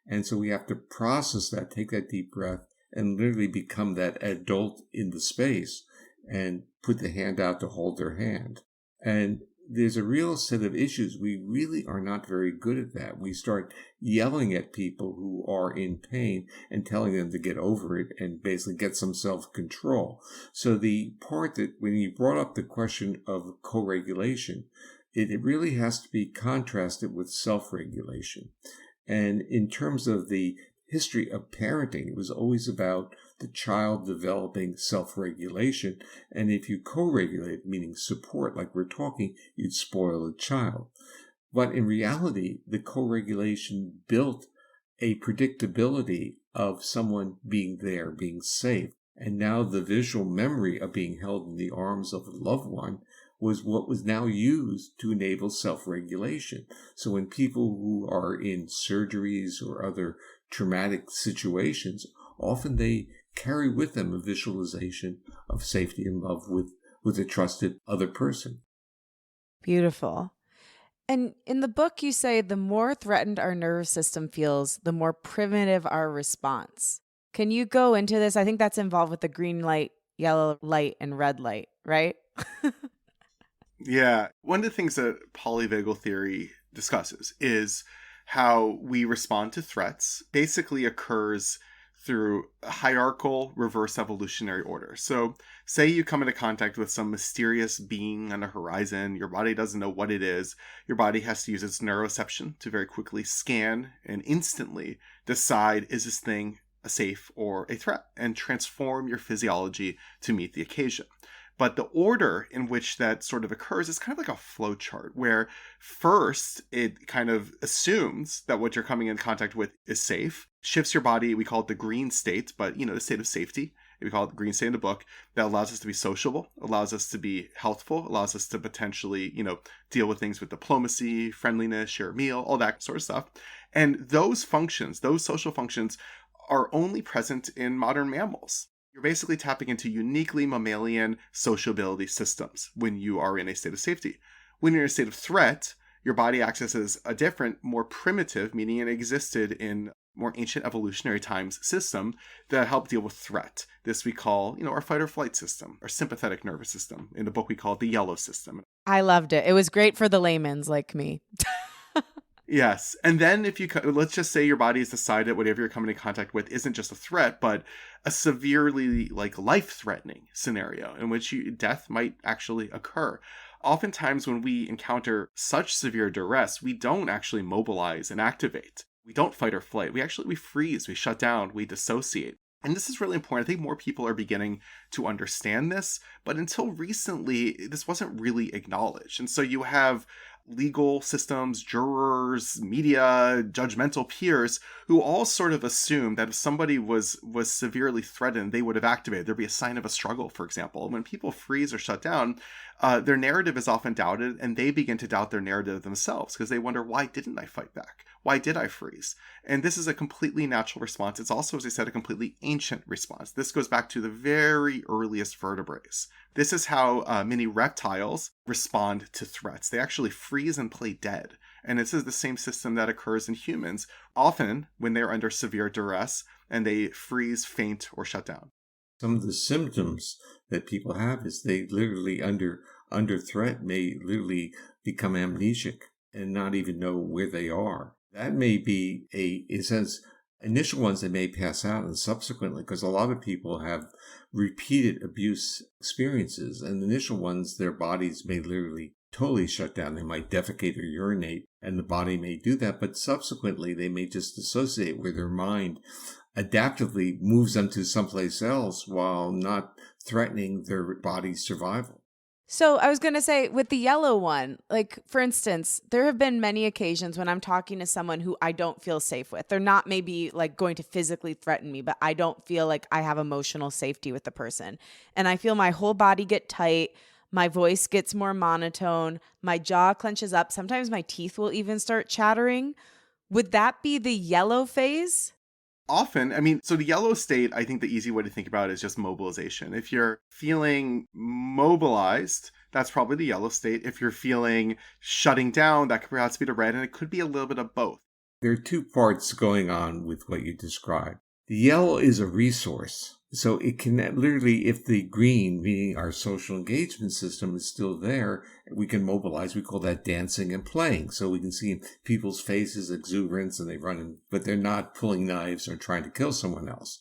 And so we have to process that, take that deep breath, and literally become that adult in the space and put the hand out to hold their hand. And there's a real set of issues. We really are not very good at that. We start yelling at people who are in pain and telling them to get over it and basically get some self-control. So the part that when you brought up the question of co-regulation, it really has to be contrasted with self-regulation. And in terms of the history of parenting, it was always about the child developing self-regulation. And if you co-regulate, meaning support, like we're talking, you'd spoil the child. But in reality, the co-regulation built a predictability of someone being there, being safe. And now the visual memory of being held in the arms of a loved one was what was now used to enable self-regulation. So when people who are in surgeries or other traumatic situations, often they carry with them a visualization of safety and love with a trusted other person. Beautiful. And in the book, you say the more threatened our nervous system feels, the more primitive our response. Can you go into this? I think that's involved with the green light, yellow light, and red light, right? Yeah. One of the things that polyvagal theory discusses is how we respond to threats basically occurs through a hierarchical reverse evolutionary order. So say you come into contact with some mysterious being on the horizon, your body doesn't know what it is, your body has to use its neuroception to very quickly scan and instantly decide, is this thing a safe or a threat, and transform your physiology to meet the occasion. But the order in which that sort of occurs is kind of like a flow chart, where first it kind of assumes that what you're coming in contact with is safe, shifts your body, we call it the green state, but the state of safety, we call it the green state in the book, that allows us to be sociable, allows us to be healthful, allows us to potentially, deal with things with diplomacy, friendliness, share a meal, all that sort of stuff. And those functions, those social functions, are only present in modern mammals. You're basically tapping into uniquely mammalian sociability systems when you are in a state of safety. When you're in a state of threat, your body accesses a different, more primitive, meaning it existed in more ancient evolutionary times system that help deal with threat. This we call, our fight or flight system, our sympathetic nervous system. In the book, we call it the yellow system. I loved it. It was great for the layman's like me. Yes. And then if you, let's just say your body has decided whatever you're coming in contact with isn't just a threat, but a severely life-threatening scenario in which death might actually occur. Oftentimes when we encounter such severe duress, we don't actually mobilize and activate. We don't fight or flight. We freeze, we shut down, we dissociate. And this is really important. I think more people are beginning to understand this, but until recently, this wasn't really acknowledged. And so you have legal systems, jurors, media, judgmental peers who all sort of assume that if somebody was severely threatened, they would have activated. There'd be a sign of a struggle, for example. When people freeze or shut down, their narrative is often doubted, and they begin to doubt their narrative themselves because they wonder, why didn't I fight back? Why did I freeze? And this is a completely natural response. It's also, as I said, a completely ancient response. This goes back to the very earliest vertebrates. This is how many reptiles respond to threats. They actually freeze and play dead. And this is the same system that occurs in humans, often when they're under severe duress and they freeze, faint, or shut down. Some of the symptoms that people have is they literally under threat may literally become amnesic and not even know where they are. That may be in a sense, initial ones they may pass out, and subsequently, because a lot of people have repeated abuse experiences, and the initial ones, their bodies may literally totally shut down. They might defecate or urinate, and the body may do that, but subsequently they may just dissociate where their mind adaptively moves them to someplace else while not threatening their body's survival. So I was going to say with the yellow one, like for instance, there have been many occasions when I'm talking to someone who I don't feel safe with. They're not maybe like going to physically threaten me, but I don't feel like I have emotional safety with the person. And I feel my whole body get tight. My voice gets more monotone. My jaw clenches up. Sometimes my teeth will even start chattering. Would that be the yellow phase? Often, I mean, so the yellow state, I think the easy way to think about it is just mobilization. If you're feeling mobilized, that's probably the yellow state. If you're feeling shutting down, that could perhaps be the red, and it could be a little bit of both. There are two parts going on with what you described. The yellow is a resource. So it can literally, if the green, meaning our social engagement system, is still there, we can mobilize. We call that dancing and playing. So we can see in people's faces exuberance and they run in, but they're not pulling knives or trying to kill someone else.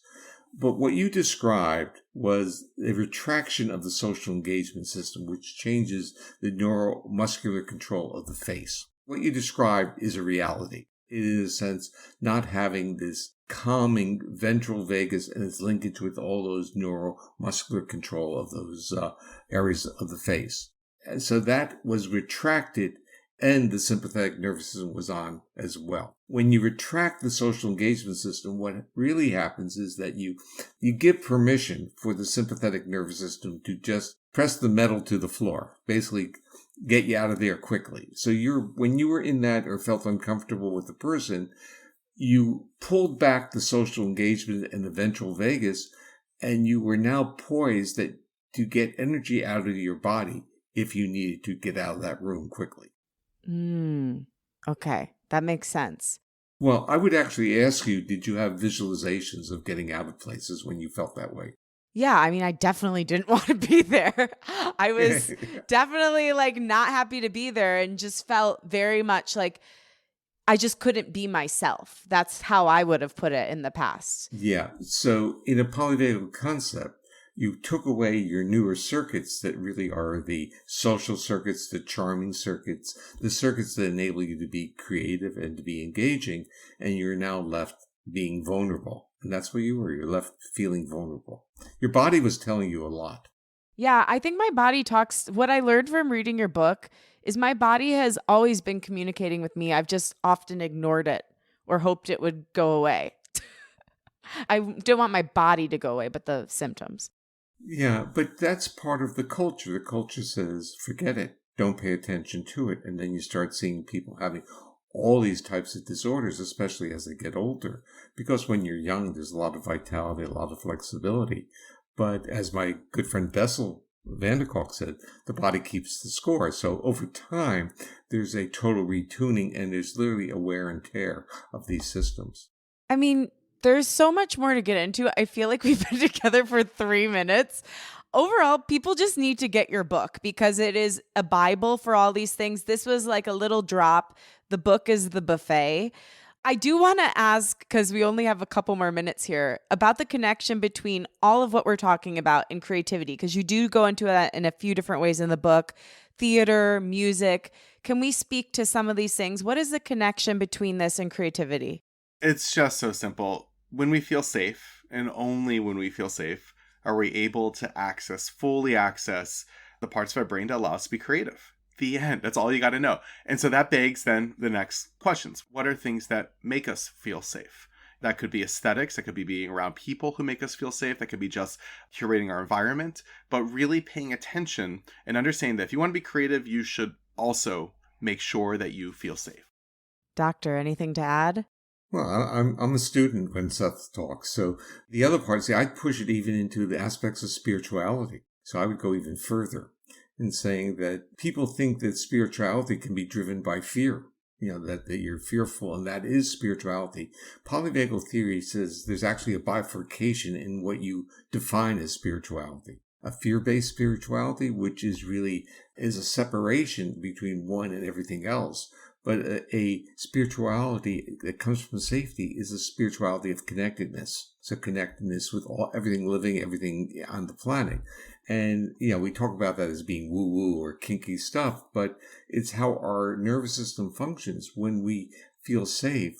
But what you described was a retraction of the social engagement system, which changes the neuromuscular control of the face. What you described is a reality. It is, in a sense, not having this calming ventral vagus and its linkage with all those neuromuscular control of those areas of the face. And so that was retracted and the sympathetic nervous system was on as well. When you retract the social engagement system, what really happens is that you give permission for the sympathetic nervous system to just press the metal to the floor, basically get you out of there quickly. So when you were in that or felt uncomfortable with the person, you pulled back the social engagement and the ventral vagus, and you were now poised to get energy out of your body if you needed to get out of that room quickly. Okay, that makes sense. Well, I would actually ask you, did you have visualizations of getting out of places when you felt that way? Yeah, I mean, I definitely didn't want to be there. I was definitely like not happy to be there and just felt very much like I just couldn't be myself. That's how I would have put it in the past. Yeah. So in a polyvagal concept, you took away your newer circuits that really are the social circuits, the charming circuits, the circuits that enable you to be creative and to be engaging, and you're now left being vulnerable. And that's where you were. You're left feeling vulnerable. Your body was telling you a lot. Yeah, I think my body talks. What I learned from reading your book is my body has always been communicating with me. I've just often ignored it or hoped it would go away. I don't want my body to go away, but the symptoms. Yeah, but that's part of the culture. The culture says, forget it. Don't pay attention to it. And then you start seeing people having all these types of disorders, especially as they get older. Because when you're young, there's a lot of vitality, a lot of flexibility. But as my good friend Bessel van der Kolk said, the body keeps the score. So over time, there's a total retuning and there's literally a wear and tear of these systems. I mean, there's so much more to get into. I feel like we've been together for 3 minutes. Overall, people just need to get your book because it is a Bible for all these things. This was like a little drop. The book is the buffet. I do want to ask, because we only have a couple more minutes here, about the connection between all of what we're talking about and creativity, because you do go into that in a few different ways in the book, theater, music. Can we speak to some of these things? What is the connection between this and creativity? It's just so simple. When we feel safe, and only when we feel safe, are we able to fully access the parts of our brain that allow us to be creative. The end. That's all you got to know. And so that begs then the next questions. What are things that make us feel safe? That could be aesthetics. That could be being around people who make us feel safe. That could be just curating our environment. But really paying attention and understanding that if you want to be creative, you should also make sure that you feel safe. Doctor, anything to add? Well, I'm a student when Seth talks. So the other part, I'd push it even into the aspects of spirituality. So I would go even further in saying that people think that spirituality can be driven by fear, that you're fearful, and that is spirituality. Polyvagal theory says there's actually a bifurcation in what you define as spirituality. A fear-based spirituality, which is a separation between one and everything else. But a spirituality that comes from safety is a spirituality of connectedness. So connectedness with everything living, everything on the planet. And, we talk about that as being woo-woo or kinky stuff, but it's how our nervous system functions. When we feel safe,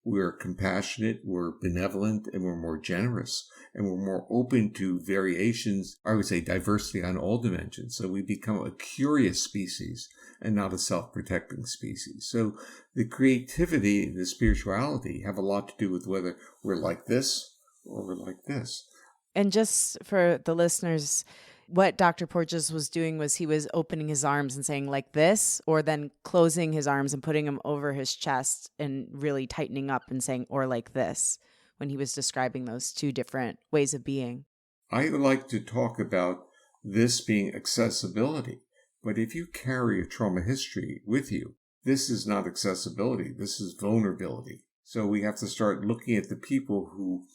we're compassionate, we're benevolent, and we're more generous. And we're more open to variations, I would say diversity on all dimensions. So we become a curious species and not a self-protecting species. So the creativity and the spirituality have a lot to do with whether we're like this or we're like this. And just for the listeners, what Dr. Porges was doing was he was opening his arms and saying like this, or then closing his arms and putting them over his chest and really tightening up and saying, or like this, when he was describing those two different ways of being. I like to talk about this being accessibility. But if you carry a trauma history with you, this is not accessibility. This is vulnerability. So we have to start looking at the people who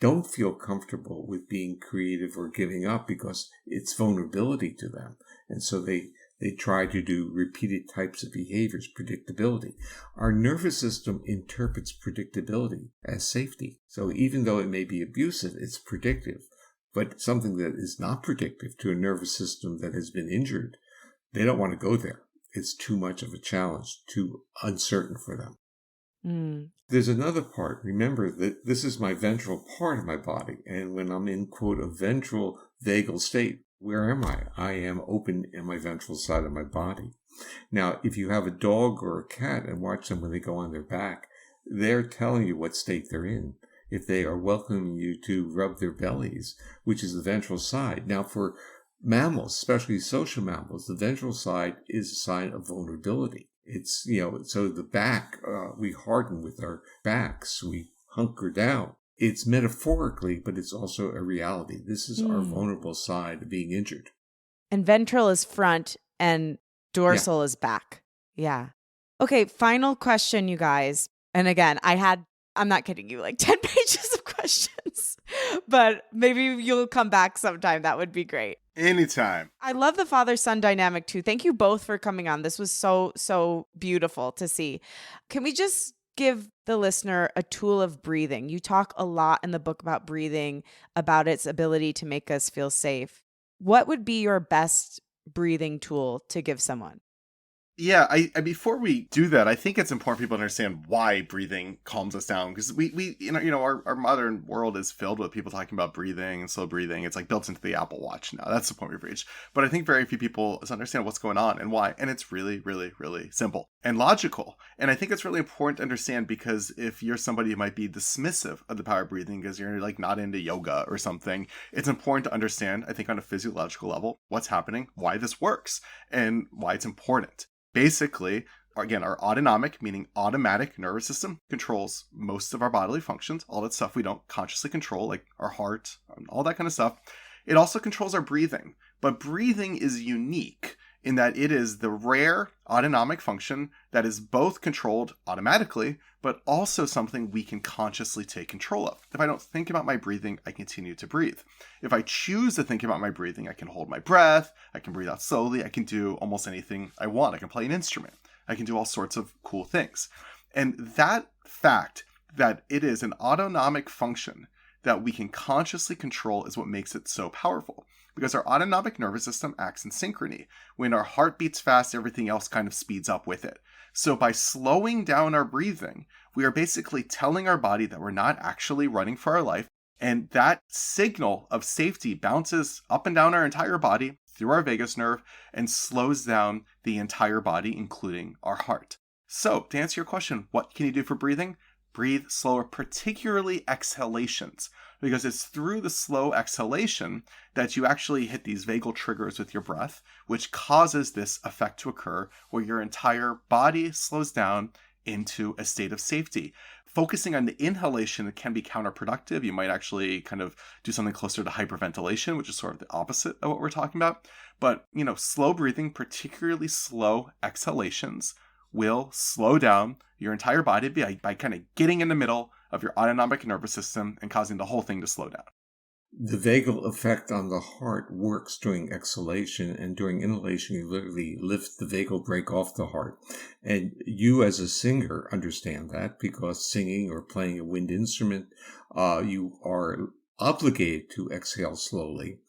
don't feel comfortable with being creative or giving up because it's vulnerability to them. And so they try to do repeated types of behaviors, predictability. Our nervous system interprets predictability as safety. So even though it may be abusive, it's predictive. But something that is not predictive to a nervous system that has been injured, they don't want to go there. It's too much of a challenge, too uncertain for them. There's another part. Remember that this is my ventral part of my body. And when I'm in, quote, a ventral vagal state, where am I? I am open in my ventral side of my body. Now, if you have a dog or a cat and watch them when they go on their back, they're telling you what state they're in. If they are welcoming you to rub their bellies, which is the ventral side. Now, for mammals, especially social mammals, the ventral side is a sign of vulnerability. It's, so the back, we harden with our backs, we hunker down. It's metaphorically, but it's also a reality. This is our vulnerable side of being injured. And ventral is front and dorsal is back. Yeah. Okay, final question, you guys. And again, I'm not kidding you, like 10 pages of questions, but maybe you'll come back sometime. That would be great. Anytime. I love the father-son dynamic too. Thank you both for coming on. This was so beautiful to see. Can we just give the listener a tool of breathing? You talk a lot in the book about breathing, about its ability to make us feel safe. What would be your best breathing tool to give someone? Yeah, I before we do that, I think it's important for people to understand why breathing calms us down, because we our modern world is filled with people talking about breathing and slow breathing. It's like built into the Apple Watch now. That's the point we've reached. But I think very few people understand what's going on and why, and it's really, really, really simple and logical. And I think it's really important to understand, because if you're somebody who might be dismissive of the power of breathing because you're like not into yoga or something, it's important to understand, I think, on a physiological level, what's happening, why this works, and why it's important. Basically, again, our autonomic, meaning automatic nervous system, controls most of our bodily functions, all that stuff we don't consciously control, like our heart, all that kind of stuff. It also controls our breathing. But breathing is unique in that it is the rare autonomic function that is both controlled automatically, but also something we can consciously take control of. If I don't think about my breathing, I continue to breathe. If I choose to think about my breathing, I can hold my breath, I can breathe out slowly, I can do almost anything I want. I can play an instrument, I can do all sorts of cool things. And that fact that it is an autonomic function that we can consciously control is what makes it so powerful. Because our autonomic nervous system acts in synchrony. When our heart beats fast, everything else kind of speeds up with it. So by slowing down our breathing, we are basically telling our body that we're not actually running for our life. And that signal of safety bounces up and down our entire body through our vagus nerve and slows down the entire body, including our heart. So to answer your question, what can you do for breathing? Breathe slower, particularly exhalations, because it's through the slow exhalation that you actually hit these vagal triggers with your breath, which causes this effect to occur where your entire body slows down into a state of safety. Focusing on the inhalation can be counterproductive. You might actually kind of do something closer to hyperventilation, which is sort of the opposite of what we're talking about. But, slow breathing, particularly slow exhalations, will slow down your entire body by kind of getting in the middle of your autonomic nervous system and causing the whole thing to slow down. The vagal effect on the heart works during exhalation, and during inhalation, you literally lift the vagal brake off the heart. And you as a singer understand that, because singing or playing a wind instrument, you are obligated to exhale slowly,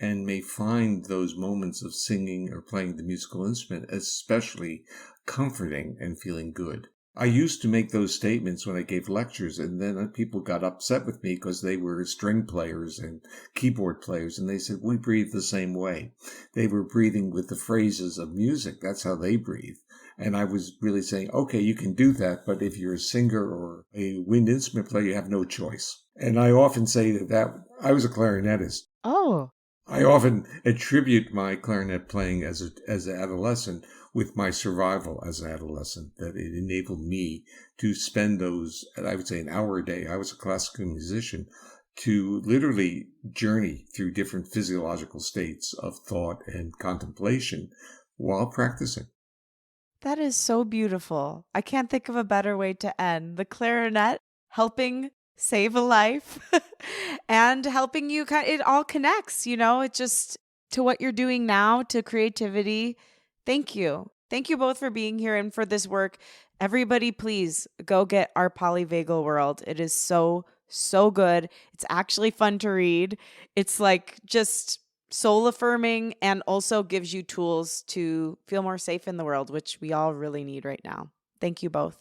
and may find those moments of singing or playing the musical instrument especially comforting and feeling good. I used to make those statements when I gave lectures, and then people got upset with me because they were string players and keyboard players, and they said, we breathe the same way. They were breathing with the phrases of music. That's how they breathe. And I was really saying, okay, you can do that, but if you're a singer or a wind instrument player, you have no choice. And I often say that I was a clarinetist. Oh. I often attribute my clarinet playing as an adolescent with my survival as an adolescent, that it enabled me to spend those, I would say, an hour a day. I was a classical musician, to literally journey through different physiological states of thought and contemplation while practicing. That is so beautiful. I can't think of a better way to end. The clarinet helping save a life and helping you it all connects, it just to what you're doing now, to creativity. Thank you. Thank you both for being here and for this work. Everybody, please go get our Polyvagal World. It is so, so good. It's actually fun to read. It's like just soul affirming and also gives you tools to feel more safe in the world, which we all really need right now. Thank you both.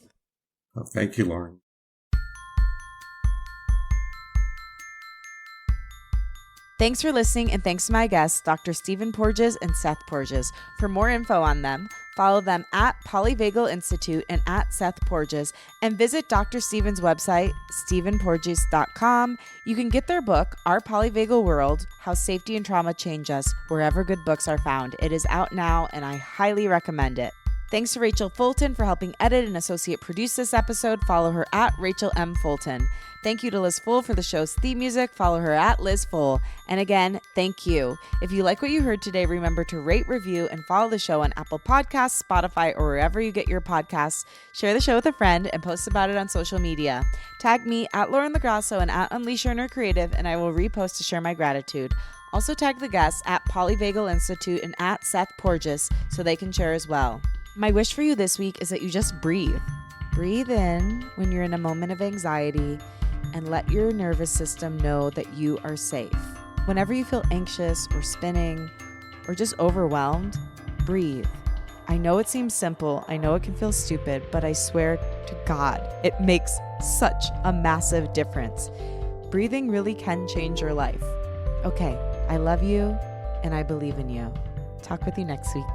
Well, thank you, Lauren. Thanks for listening, and thanks to my guests, Dr. Stephen Porges and Seth Porges. For more info on them, follow them at Polyvagal Institute and at Seth Porges, and visit Dr. Stephen's website, stephenporges.com. You can get their book, Our Polyvagal World, How Safety and Trauma Change Us, wherever good books are found. It is out now, and I highly recommend it. Thanks to Rachel Fulton for helping edit and associate produce this episode. Follow her at Rachel M. Fulton. Thank you to Liz Full for the show's theme music. Follow her at Liz Full. And again, thank you. If you like what you heard today, remember to rate, review, and follow the show on Apple Podcasts, Spotify, or wherever you get your podcasts. Share the show with a friend and post about it on social media. Tag me at Lauren LaGrasso and at Unleash Your Inner Creative, and I will repost to share my gratitude. Also tag the guests at Polyvagal Institute and at Seth Porges so they can share as well. My wish for you this week is that you just breathe. Breathe in when you're in a moment of anxiety and let your nervous system know that you are safe. Whenever you feel anxious or spinning or just overwhelmed, breathe. I know it seems simple. I know it can feel stupid, but I swear to God, it makes such a massive difference. Breathing really can change your life. Okay, I love you and I believe in you. Talk with you next week.